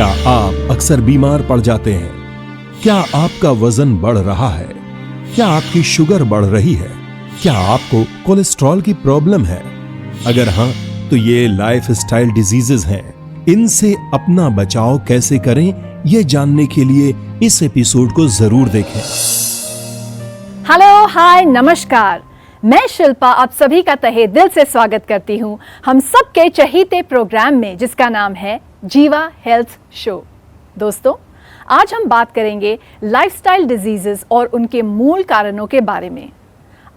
क्या आप अक्सर बीमार पड़ जाते हैं? क्या आपका वजन बढ़ रहा है? क्या आपकी शुगर बढ़ रही है? क्या आपको कोलेस्ट्रॉल की प्रॉब्लम है? अगर हाँ, तो ये लाइफस्टाइल डिजीजेस हैं। इनसे अपना बचाव कैसे करें, ये जानने के लिए इस एपिसोड को जरूर देखें। हेलो, हाय, नमस्कार। मैं शिल्पा आप सभी का तहे दिल से स्वागत करती हूँ हम सबके चहीते प्रोग्राम में, जिसका नाम है जीवा हेल्थ शो। दोस्तों, आज हम बात करेंगे लाइफस्टाइल डिजीजेस और उनके मूल कारणों के बारे में।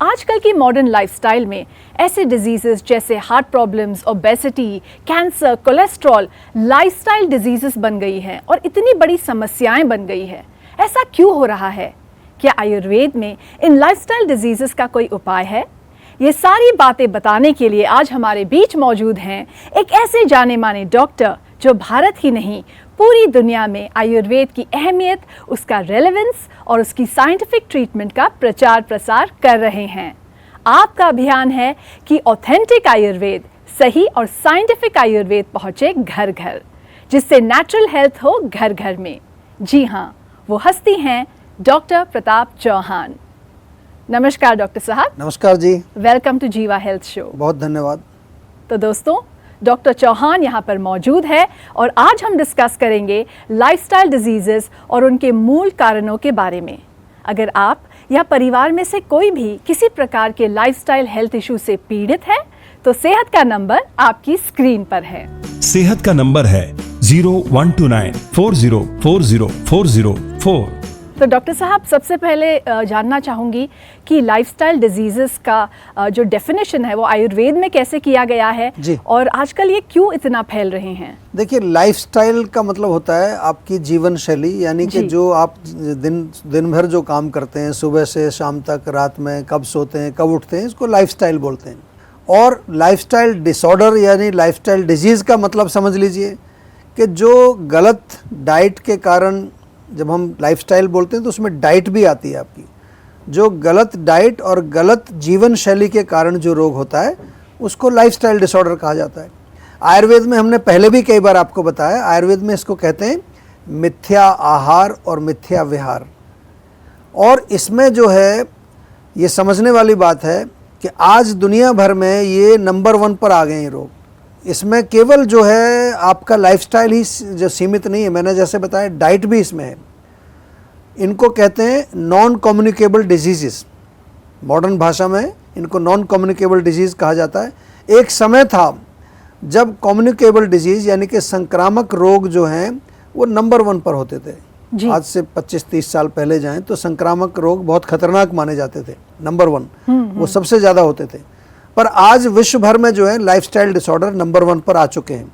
आजकल की मॉडर्न लाइफस्टाइल में ऐसे डिजीजेस जैसे heart problems, obesity, cancer, cholesterol lifestyle diseases बन गई हैं और इतनी बड़ी समस्याएं बन गई है। ऐसा क्यों हो रहा है? क्या आयुर्वेद में इन लाइफस्टाइल डिजीजेस का कोई उपाय है? ये सारी बातें बताने के लिए आज हमारे बीच मौजूद हैं एक ऐसे जाने माने डॉक्टर जो भारत ही नहीं पूरी दुनिया में आयुर्वेद की अहमियत, उसका रेलेवेंस और उसकी साइंटिफिक ट्रीटमेंट का प्रचार प्रसार कर रहे हैं। आपका अभियान है कि ऑथेंटिक आयुर्वेद, सही और साइंटिफिक आयुर्वेद पहुंचे घर घर, जिससे नेचुरल हेल्थ हो घर घर में। जी हाँ, वो हस्ती हैं डॉक्टर प्रताप चौहान। नमस्कार डॉक्टर साहब। नमस्कार जी। वेलकम टू जीवा हेल्थ शो। बहुत धन्यवाद। तो दोस्तों, डॉक्टर चौहान यहाँ पर मौजूद है और आज हम डिस्कस करेंगे लाइफस्टाइल डिजीजेस और उनके मूल कारणों के बारे में। अगर आप या परिवार में से कोई भी किसी प्रकार के लाइफस्टाइल हेल्थ इशू से पीड़ित है तो सेहत का नंबर आपकी स्क्रीन पर है। सेहत का नंबर है 0129 4040 404। तो डॉक्टर साहब, सबसे पहले जानना चाहूँगी कि लाइफस्टाइल डिजीजेस का जो डेफिनेशन है वो आयुर्वेद में कैसे किया गया है जी। और आजकल ये क्यों इतना फैल रहे हैं? देखिए, लाइफस्टाइल का मतलब होता है आपकी जीवन शैली, यानी कि जो आप दिन भर जो काम करते हैं, सुबह से शाम तक, रात में कब सोते हैं, कब उठते हैं, इसको लाइफस्टाइल बोलते हैं। और लाइफस्टाइल डिसऑर्डर यानी लाइफस्टाइल डिजीज़ का मतलब समझ लीजिए कि जो गलत डाइट के कारण, जब हम लाइफस्टाइल बोलते हैं तो उसमें डाइट भी आती है आपकी, जो गलत डाइट और गलत जीवन शैली के कारण जो रोग होता है उसको लाइफस्टाइल डिसऑर्डर कहा जाता है। आयुर्वेद में हमने पहले भी कई बार आपको बताया, आयुर्वेद में इसको कहते हैं मिथ्या आहार और मिथ्या विहार। और इसमें जो है ये समझने वाली बात है कि आज दुनिया भर में ये नंबर 1 पर आ गए हैं रोग। इसमें केवल जो है आपका लाइफस्टाइल ही जो सीमित नहीं है, मैंने जैसे बताया डाइट भी इसमें है। इनको कहते हैं नॉन कम्युनिकेबल डिजीज़। मॉडर्न भाषा में इनको नॉन कम्युनिकेबल डिजीज़ कहा जाता है। एक समय था जब कम्युनिकेबल डिजीज़ यानी कि संक्रामक रोग जो हैं वो नंबर 1 पर होते थे। आज से 25-30 साल पहले जाएं तो संक्रामक रोग बहुत खतरनाक माने जाते थे, नंबर 1 वो सबसे ज़्यादा होते थे। पर आज विश्व भर में जो है लाइफस्टाइल डिसऑर्डर नंबर 1 पर आ चुके हैं।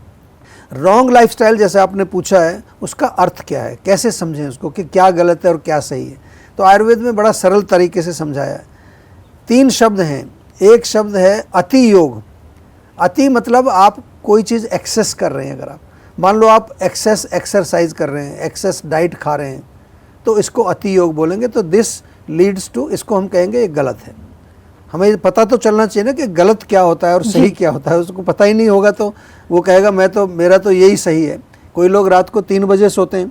रॉन्ग लाइफस्टाइल जैसे आपने पूछा है, उसका अर्थ क्या है, कैसे समझें उसको कि क्या गलत है और क्या सही है? तो आयुर्वेद में बड़ा सरल तरीके से समझाया है। 3 शब्द हैं। एक शब्द है अति योग। अति मतलब आप कोई चीज़ एक्सेस कर रहे हैं। अगर आप मान लो आप एक्सेस एक्सरसाइज कर रहे हैं, एक्सेस डाइट खा रहे हैं, तो इसको अति योग बोलेंगे। तो दिस लीड्स टू, इसको हम कहेंगे ये गलत है। हमें पता तो चलना चाहिए ना कि गलत क्या होता है और सही क्या होता है। उसको पता ही नहीं होगा तो वो कहेगा मेरा तो यही सही है। कोई लोग रात को 3 बजे सोते हैं,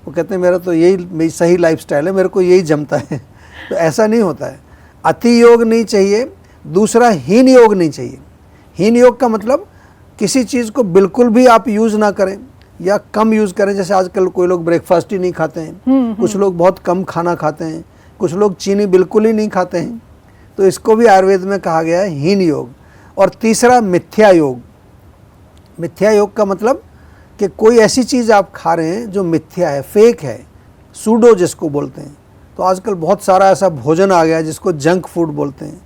वो कहते हैं मेरा तो यही सही लाइफस्टाइल है, मेरे को यही जमता है। तो ऐसा नहीं होता है। अति योग नहीं चाहिए। दूसरा, हीन योग नहीं चाहिए। हीन योग का मतलब किसी चीज़ को बिल्कुल भी आप यूज़ ना करें या कम यूज़ करें। जैसे आजकल कोई लोग ब्रेकफास्ट ही नहीं खाते हैं, कुछ लोग बहुत कम खाना खाते हैं, कुछ लोग चीनी बिल्कुल ही नहीं खाते हैं। तो इसको भी आयुर्वेद में कहा गया है हीन योग। और तीसरा, मिथ्या योग। मिथ्या योग का मतलब कि कोई ऐसी चीज़ आप खा रहे हैं जो मिथ्या है, फेक है, सूडो जिसको बोलते हैं। तो आजकल बहुत सारा ऐसा भोजन आ गया है जिसको जंक फूड बोलते हैं,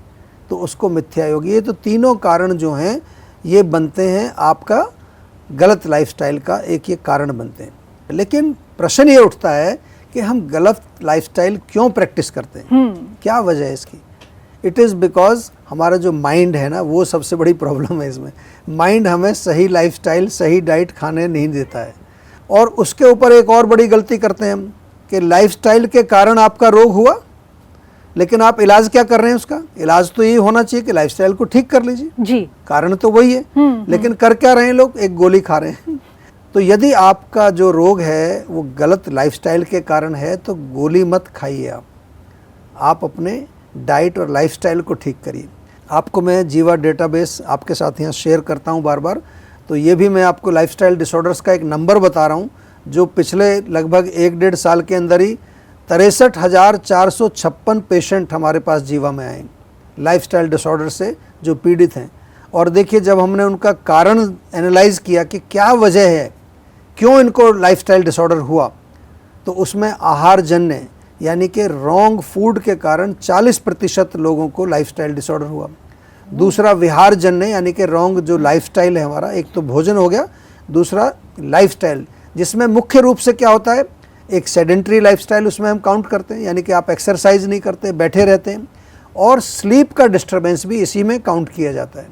तो उसको मिथ्या योग। ये तो तीनों कारण जो हैं ये बनते हैं आपका गलत लाइफस्टाइल का, एक ये कारण बनते हैं। लेकिन प्रश्न ये उठता है कि हम गलत लाइफस्टाइल क्यों प्रैक्टिस करते हैं, क्या वजह है इसकी? इट इज़ बिकॉज हमारा जो माइंड है ना, वो सबसे बड़ी प्रॉब्लम है इसमें। माइंड हमें सही लाइफस्टाइल, सही डाइट खाने नहीं देता है। और उसके ऊपर एक और बड़ी गलती करते हैं हम कि लाइफस्टाइल के कारण आपका रोग हुआ, लेकिन आप इलाज क्या कर रहे हैं उसका? इलाज तो ये होना चाहिए कि लाइफस्टाइल को ठीक कर लीजिए जी, कारण तो वही है। लेकिन कर क्या रहे हैं लोग? एक गोली खा रहे हैं। तो यदि आपका जो रोग है वो गलत लाइफस्टाइल के कारण है तो गोली मत खाइए आप अपने डाइट और लाइफस्टाइल को ठीक करिए। आपको मैं जीवा डेटाबेस आपके साथ यहाँ शेयर करता हूँ बार बार, तो ये भी मैं आपको लाइफस्टाइल डिसऑर्डर्स का एक नंबर बता रहा हूँ जो पिछले लगभग 1-1.5 साल के अंदर ही 63,456 पेशेंट हमारे पास जीवा में आए लाइफस्टाइल डिसऑर्डर से जो पीड़ित हैं। और देखिए जब हमने उनका कारण एनालाइज किया कि क्या वजह है, क्यों इनको लाइफस्टाइल डिसऑर्डर हुआ, तो उसमें आहार जन्य यानी कि रॉन्ग फूड के कारण 40% लोगों को लाइफस्टाइल डिसऑर्डर हुआ। दूसरा विहार जन्य यानी कि रॉन्ग जो लाइफस्टाइल है हमारा, एक तो भोजन हो गया, दूसरा लाइफस्टाइल जिसमें मुख्य रूप से क्या होता है, एक सेडेंट्री लाइफस्टाइल उसमें हम काउंट करते हैं यानी कि आप एक्सरसाइज नहीं करते, बैठे रहते हैं, और स्लीप का डिस्टर्बेंस भी इसी में काउंट किया जाता है।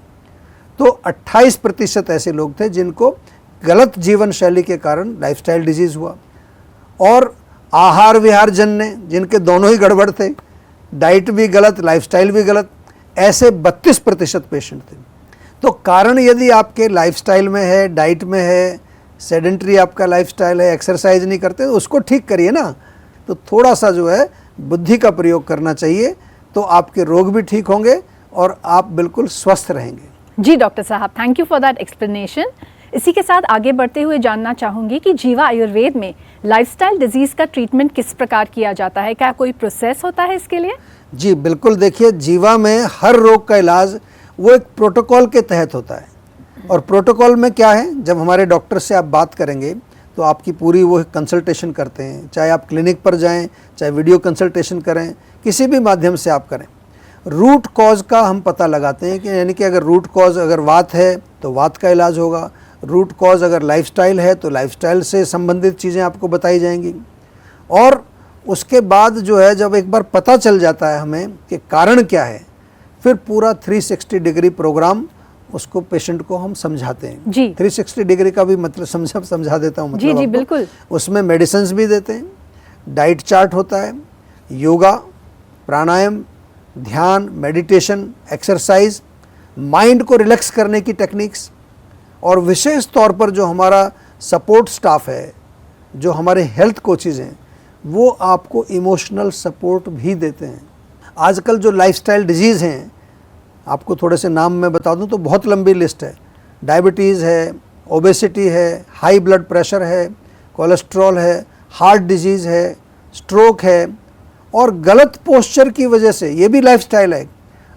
तो 28% ऐसे लोग थे जिनको गलत जीवन शैली के कारण लाइफस्टाइल डिजीज़ हुआ। और आहार विहार जन्य जिनके दोनों ही गड़बड़ थे, डाइट भी गलत लाइफस्टाइल भी गलत, ऐसे 32% पेशेंट थे। तो कारण यदि आपके लाइफस्टाइल में है, डाइट में है, सेडेंट्री आपका लाइफस्टाइल है, एक्सरसाइज नहीं करते, तो उसको ठीक करिए ना। तो थोड़ा सा जो है बुद्धि का प्रयोग करना चाहिए, तो आपके रोग भी ठीक होंगे और आप बिल्कुल स्वस्थ रहेंगे। जी डॉक्टर साहब, thank you for that explanation. इसी के साथ आगे बढ़ते हुए जानना चाहूँगी कि जीवा आयुर्वेद में लाइफस्टाइल डिजीज़ का ट्रीटमेंट किस प्रकार किया जाता है, क्या कोई प्रोसेस होता है इसके लिए? जी बिल्कुल, देखिए जीवा में हर रोग का इलाज वो एक प्रोटोकॉल के तहत होता है। और प्रोटोकॉल में क्या है, जब हमारे डॉक्टर से आप बात करेंगे तो आपकी पूरी वो कंसल्टेशन करते हैं, चाहे आप क्लिनिक पर जाएं, चाहे वीडियो कंसल्टेशन करें, किसी भी माध्यम से आप करें। रूट कॉज का हम पता लगाते हैं कि यानी कि अगर रूट कॉज अगर वात है तो वात का इलाज होगा, रूट कॉज अगर लाइफस्टाइल है तो लाइफस्टाइल से संबंधित चीज़ें आपको बताई जाएंगी। और उसके बाद जो है जब एक बार पता चल जाता है हमें कि कारण क्या है, फिर पूरा 360 डिग्री प्रोग्राम उसको पेशेंट को हम समझाते हैं। जी 360 डिग्री का भी मतलब समझा देता हूँ, मतलब जी आपको। बिल्कुल। उसमें मेडिसिन्स भी देते हैं, डाइट चार्ट होता है, योगा, प्राणायाम, ध्यान, मेडिटेशन, एक्सरसाइज, माइंड को रिलैक्स करने की टेक्निक्स, और विशेष तौर पर जो हमारा सपोर्ट स्टाफ है, जो हमारे हेल्थ कोचेज़ हैं, वो आपको इमोशनल सपोर्ट भी देते हैं। आजकल जो लाइफस्टाइल डिजीज़ हैं, आपको थोड़े से नाम मैं बता दूं तो बहुत लंबी लिस्ट है। डायबिटीज़ है, ओबेसिटी है, हाई ब्लड प्रेशर है, कोलेस्ट्रॉल है, हार्ट डिजीज़ है, स्ट्रोक है, और गलत पोस्चर की वजह से, ये भी लाइफस्टाइल है।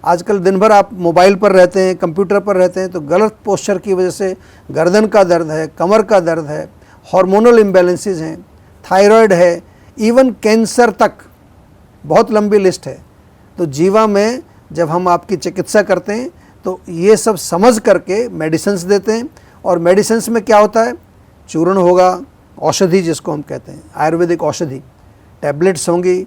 आजकल दिन भर आप मोबाइल पर रहते हैं, कंप्यूटर पर रहते हैं, तो गलत पोस्चर की वजह से गर्दन का दर्द है, कमर का दर्द है, हार्मोनल इम्बैलेंसेस हैं, थायराइड है, इवन कैंसर तक, बहुत लंबी लिस्ट है। तो जीवा में जब हम आपकी चिकित्सा करते हैं तो ये सब समझ करके मेडिसिन्स देते हैं। और मेडिसिन्स में क्या होता है, चूर्ण होगा, औषधि जिसको हम कहते हैं, आयुर्वेदिक औषधि, टैबलेट्स होंगी,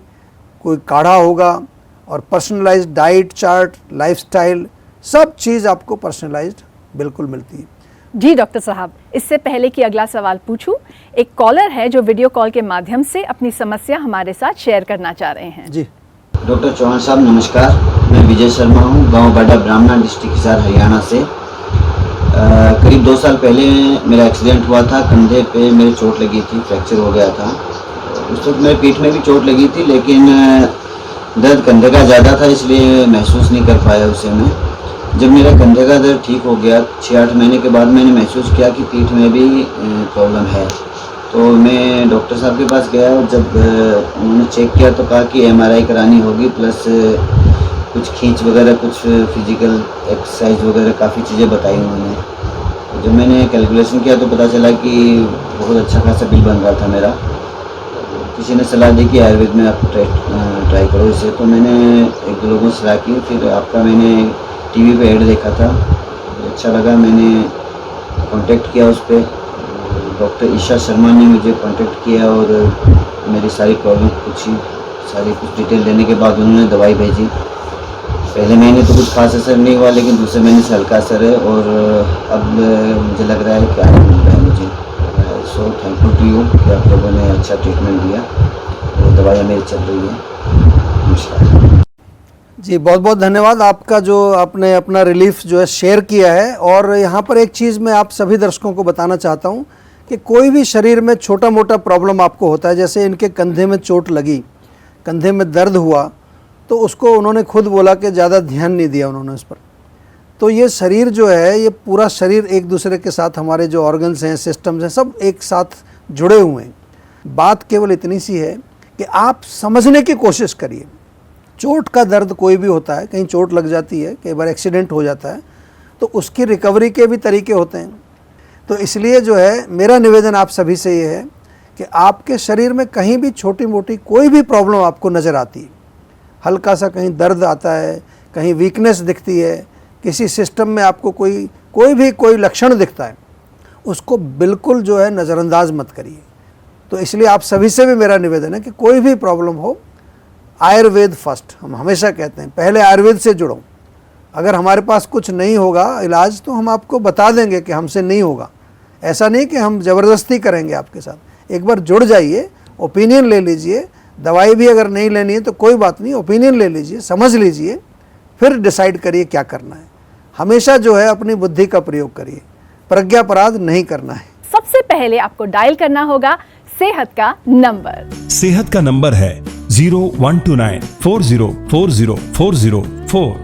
कोई काढ़ा होगा, और पर्सनलाइज्ड डाइट चार्ट, लाइफस्टाइल, सब चीज़ आपको पर्सनलाइज्ड बिल्कुल मिलती है। जी डॉक्टर साहब, इससे पहले कि अगला सवाल पूछूं, एक कॉलर है जो वीडियो कॉल के माध्यम से अपनी समस्या हमारे साथ शेयर करना चाह रहे हैं। जी डॉक्टर चौहान साहब नमस्कार, मैं विजय शर्मा हूँ, गांव बाडा ब्राह्मणा, डिस्ट्रिक्ट हिसार, हरियाणा से। करीब 2 साल पहले मेरा एक्सीडेंट हुआ था, कंधे पे मेरे चोट लगी थी, फ्रैक्चर हो गया था। उस वक्त मेरे पीठ में भी चोट लगी थी, लेकिन दर्द कंधे का ज़्यादा था, इसलिए महसूस नहीं कर पाया उसे मैं। जब मेरा कंधे का दर्द ठीक हो गया 6-8 महीने के बाद, मैंने महसूस किया कि पीठ में भी प्रॉब्लम है। तो मैं डॉक्टर साहब के पास गया, और जब उन्होंने चेक किया तो कहा कि MRI करानी होगी, प्लस कुछ खींच वगैरह, कुछ फिजिकल एक्सरसाइज वगैरह, काफ़ी चीज़ें बताई उन्होंने। तो जब मैंने कैलकुलेशन किया तो पता चला कि बहुत अच्छा खासा बिल बन रहा था मेरा। किसी ने सलाह दी कि आयुर्वेद में आप ट्राई करो इसे, तो मैंने 1-2 लोगों से सलाह की। फिर आपका मैंने TV पे ऐड देखा था, अच्छा लगा, मैंने कांटेक्ट किया उस पर। डॉक्टर ईशा शर्मा ने मुझे कांटेक्ट किया और मेरी सारी प्रॉब्लम पूछी, सारी कुछ डिटेल देने के बाद उन्होंने दवाई भेजी। पहले महीने तो कुछ खास असर नहीं हुआ, लेकिन दूसरे महीने से हल्का असर है, और अब मुझे लग रहा है कि आराम मिल रहा है मुझे। सो थैंकफुल टू यू कि आप लोगों ने अच्छा ट्रीटमेंट दिया, और दवाइयाँ मेरी चल रही हैं। नमस्कार जी, बहुत बहुत धन्यवाद आपका, जो आपने अपना रिलीफ जो है शेयर किया है। और यहाँ पर एक चीज़ मैं आप सभी दर्शकों को बताना चाहता हूँ कि कोई भी शरीर में छोटा मोटा प्रॉब्लम आपको होता है, जैसे इनके कंधे में चोट लगी, कंधे में दर्द हुआ, तो उसको उन्होंने खुद बोला कि ज़्यादा ध्यान नहीं दिया उन्होंने उस पर। तो ये शरीर जो है, ये पूरा शरीर एक दूसरे के साथ, हमारे जो ऑर्गन्स हैं, सिस्टम्स हैं, सब एक साथ जुड़े हुए हैं। बात केवल इतनी सी है कि आप समझने की कोशिश करिए। चोट का दर्द कोई भी होता है, कहीं चोट लग जाती है, कई बार एक्सीडेंट हो जाता है, तो उसकी रिकवरी के भी तरीके होते हैं। तो इसलिए जो है मेरा निवेदन आप सभी से ये है कि आपके शरीर में कहीं भी छोटी मोटी कोई भी प्रॉब्लम आपको नज़र आती है, हल्का सा कहीं दर्द आता है, कहीं वीकनेस दिखती है, किसी सिस्टम में आपको कोई लक्षण दिखता है, उसको बिल्कुल जो है नज़रअंदाज मत करिए। तो इसलिए आप सभी से भी मेरा निवेदन है कि कोई भी प्रॉब्लम हो, आयुर्वेद फर्स्ट, हम हमेशा कहते हैं पहले आयुर्वेद से जुड़ो। अगर हमारे पास कुछ नहीं होगा इलाज, तो हम आपको बता देंगे कि हमसे नहीं होगा। ऐसा नहीं कि हम ज़बरदस्ती करेंगे आपके साथ। एक बार जुड़ जाइए, ओपिनियन ले लीजिए। दवाई भी अगर नहीं लेनी है तो कोई बात नहीं, ओपिनियन ले लीजिए, समझ लीजिए, फिर डिसाइड करिए क्या करना है। हमेशा जो है अपनी बुद्धि का प्रयोग करिए, प्रज्ञापराध नहीं करना है। सबसे पहले आपको डायल करना होगा सेहत का नंबर। सेहत का नंबर है 012940404004।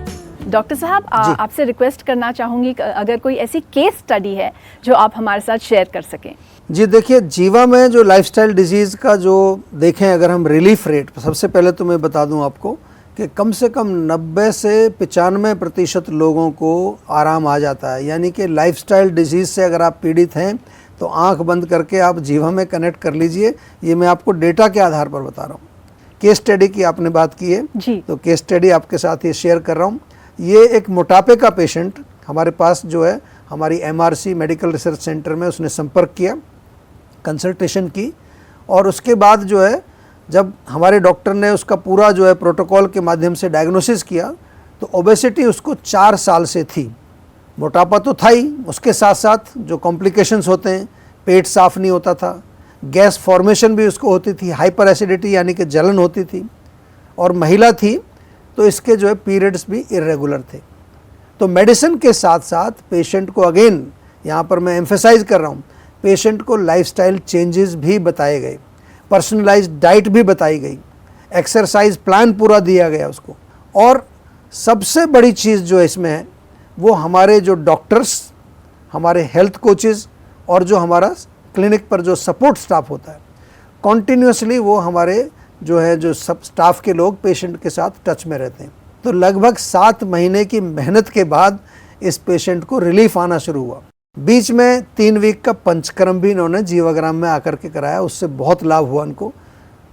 डॉक्टर साहब, आपसे रिक्वेस्ट करना चाहूंगी अगर कोई ऐसी केस स्टडी है जो आप हमारे साथ शेयर कर सकें। जी देखिए, जीवा में जो लाइफस्टाइल डिजीज़ का जो देखें अगर हम रिलीफ रेट, सबसे पहले तो मैं बता दूं आपको कि कम से कम 90 से 95% लोगों को आराम आ जाता है। यानी कि लाइफस्टाइल डिजीज़ से अगर आप पीड़ित हैं तो आंख बंद करके आप जीवा में कनेक्ट कर लीजिए। ये मैं आपको डेटा के आधार पर बता रहा हूँ। केस स्टडी की आपने बात की है जी, तो केस स्टडी आपके साथ ये शेयर कर रहा हूँ। ये एक मोटापे का पेशेंट हमारे पास जो है हमारी MRC मेडिकल रिसर्च सेंटर में उसने संपर्क किया, कंसल्टेशन की, और उसके बाद जो है जब हमारे डॉक्टर ने उसका पूरा जो है प्रोटोकॉल के माध्यम से डायग्नोसिस किया तो ओबेसिटी उसको 4 साल से थी। मोटापा तो था ही, उसके साथ साथ जो कॉम्प्लिकेशंस होते हैं, पेट साफ नहीं होता था, गैस फॉर्मेशन भी उसको होती थी, हाइपर एसिडिटी यानी कि जलन होती थी, और महिला थी तो इसके जो है पीरियड्स भी इरेगुलर थे। तो मेडिसिन के साथ साथ पेशेंट को, अगेन यहाँ पर मैं एम्फेसाइज कर रहा हूँ, पेशेंट को लाइफस्टाइल चेंजेस भी बताए गए, पर्सनलाइज्ड डाइट भी बताई गई, एक्सरसाइज प्लान पूरा दिया गया उसको। और सबसे बड़ी चीज़ जो इसमें है वो हमारे जो डॉक्टर्स, हमारे हेल्थ कोचेज़ और जो हमारा क्लिनिक पर जो सपोर्ट स्टाफ होता है, कॉन्टीन्यूसली वो हमारे जो सब स्टाफ के लोग पेशेंट के साथ टच में रहते हैं। तो लगभग 7 महीने की मेहनत के बाद इस पेशेंट को रिलीफ आना शुरू हुआ। बीच में 3 वीक का पंचकर्म भी इन्होंने जीवाग्राम में आकर के कराया, उससे बहुत लाभ हुआ इनको।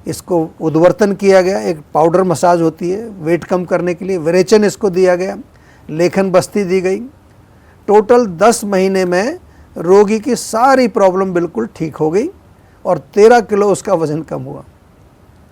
इसको उद्वर्तन किया गया, एक पाउडर मसाज होती है वेट कम करने के लिए, विरेचन इसको दिया गया, लेखन बस्ती दी गई। टोटल 10 महीने में रोगी की सारी प्रॉब्लम बिल्कुल ठीक हो गई और 13 किलो उसका वज़न कम हुआ।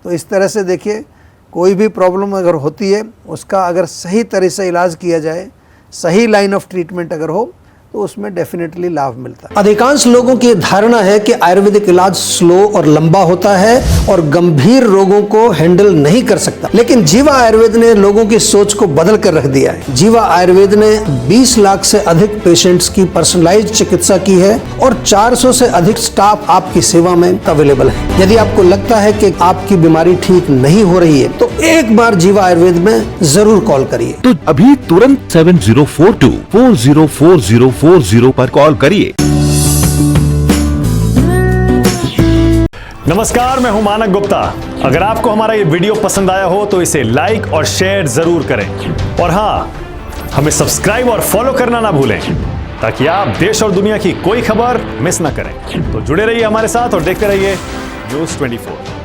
तो इस तरह से देखिए, कोई भी प्रॉब्लम अगर होती है उसका अगर सही तरह से इलाज किया जाए, सही लाइन ऑफ ट्रीटमेंट अगर हो तो उसमें डेफिनेटली लाभ मिलता है। अधिकांश लोगों की धारणा है कि आयुर्वेदिक इलाज स्लो और लंबा होता है और गंभीर रोगों को हैंडल नहीं कर सकता, लेकिन जीवा आयुर्वेद ने लोगों की सोच को बदल कर रख दिया है। जीवा आयुर्वेद ने 20 लाख से अधिक पेशेंट्स की पर्सनलाइज्ड चिकित्सा की है और 400 से अधिक स्टाफ आपकी सेवा में अवेलेबल है। यदि आपको लगता है कि आपकी बीमारी ठीक नहीं हो रही है तो एक बार जीवा आयुर्वेद में जरूर कॉल करिए। तो अभी तुरंत 7042404040 पर कॉल करिए। नमस्कार, मैं हूं मानक गुप्ता। अगर आपको हमारा ये वीडियो पसंद आया हो तो इसे लाइक और शेयर जरूर करें, और हाँ, हमें सब्सक्राइब और फॉलो करना ना भूलें ताकि आप देश और दुनिया की कोई खबर मिस ना करें। तो जुड़े रहिए हमारे साथ और देखते रहिए News 24।